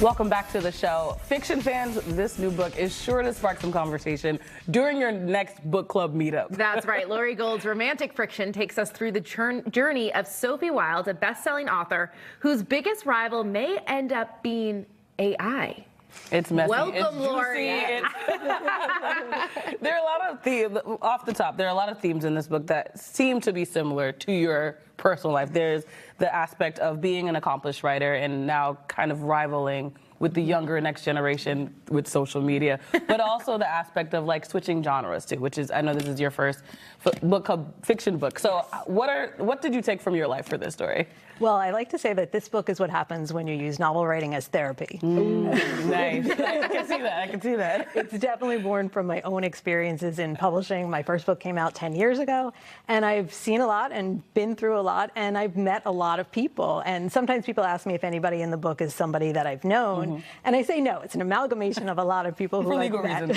Welcome back to the show. Fiction fans, this new book is sure to spark some conversation during your next book club meetup. That's right. Laurie Gould's Romantic Friction takes us through the journey of Sophie Wilde, a best-selling author whose biggest rival may end up being AI. It's messy. Welcome, it's Laurie. There are a lot of themes, off the top, there are a lot of themes in this book that seem to be similar to your personal life. There's the aspect of being an accomplished writer and now kind of rivaling with the younger next generation with social media, but also the aspect of like switching genres too, which is, I know this is your first book club fiction book. So what did you take from your life for this story? Well, I like to say that this book is what happens when you use novel writing as therapy. Nice. I can see that. I can see that. It's definitely born from my own experiences in publishing. My first book came out 10 years ago, and I've seen a lot and been through a lot, and I've met a lot of people. And sometimes people ask me if anybody in the book is somebody that I've known, and I say no. It's an amalgamation of a lot of people who I've met.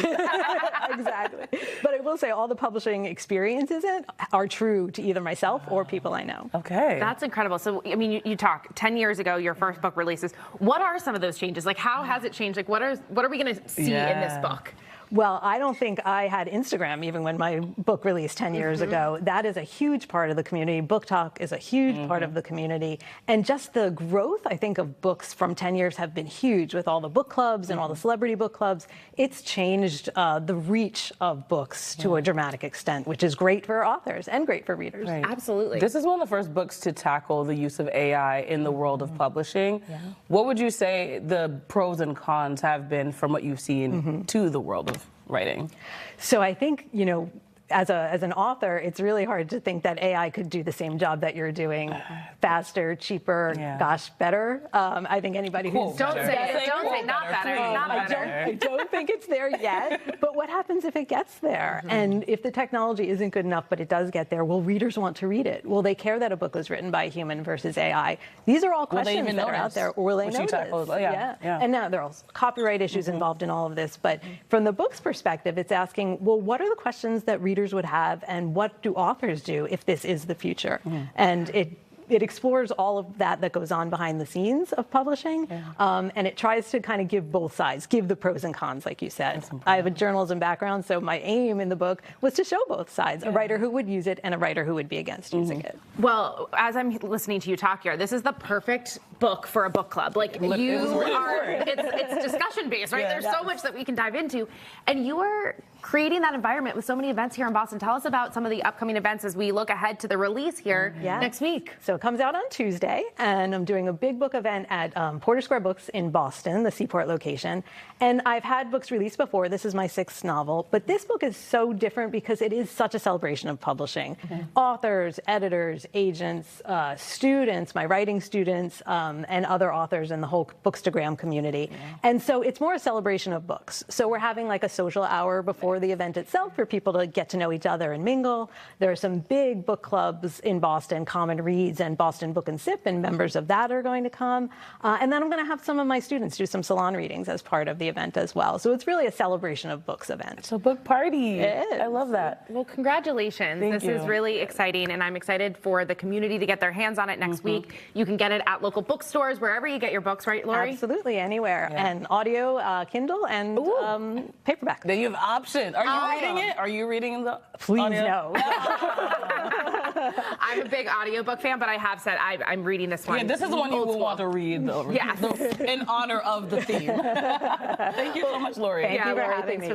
Exactly. But I will say all the publishing experiences are true to either myself or people I know. Okay. That's incredible. So, I mean, you talk 10 years ago, your first book releases. What are some of those changes? Like, how has it changed? Like, what are we going to see in this book? Well, I don't think I had Instagram even when my book released 10 years ago. That is a huge part of the community. Book Talk is a huge part of the community. And just the growth, I think, of books from 10 years have been huge with all the book clubs and all the celebrity book clubs. It's changed the reach of books to a dramatic extent, which is great for authors and great for readers. Right. Absolutely. This is one of the first books to tackle the use of AI in the world of publishing. What would you say the pros and cons have been from what you've seen to the world of writing? So I think, you know, as an author, it's really hard to think that AI could do the same job that you're doing faster, cheaper, gosh, better. I think anybody who's don't say not better. I don't think it's there yet. But what happens if it gets there? And if the technology isn't good enough, but it does get there, will readers want to read it? Will they care that a book was written by a human versus AI? These are all questions that are out there. Or will they notice? And now there are also copyright issues involved in all of this. But from the book's perspective, it's asking, well, what are the questions that readers would have, and what do authors do if this is the future? And it explores all of that goes on behind the scenes of publishing, and it tries to kind of give both sides, give the pros and cons, like you said. I have a journalism background, so my aim in the book was to show both sides, a writer who would use it and a writer who would be against using it. Well, as I'm listening to you talk here, this is the perfect book for a book club. Like, it's discussion based, right? There's so much that we can dive into, and you are creating that environment with so many events here in Boston. Tell us about some of the upcoming events as we look ahead to the release here next week. So it comes out on Tuesday, and I'm doing a big book event at Porter Square Books in Boston, the Seaport location. And I've had books released before. This is my 6th novel, but this book is so different because it is such a celebration of publishing. Authors, editors, agents, students, my writing students, and other authors in the whole Bookstagram community. And so it's more a celebration of books. So we're having like a social hour before the event itself for people to get to know each other and mingle. There are some big book clubs in Boston, Common Reads and Boston Book and Sip, and members of that are going to come. And then I'm going to have some of my students do some salon readings as part of the event as well. So it's really a celebration of books event. It's a book party. It is. I love that. Well, congratulations. Thank this you. is really exciting, and I'm excited for the community to get their hands on it next week. You can get it at local bookstores, wherever you get your books, right, Laurie? Absolutely, anywhere. And audio, Kindle, and paperback. Then you have options. Are you reading it? Are you reading the Please audio? no. I'm a big audiobook fan, but I have said I'm reading this one. Yeah, this is the one you will want to read, though. Yes. In honor of the theme. Thank you so much, Laurie. Thank you for having me.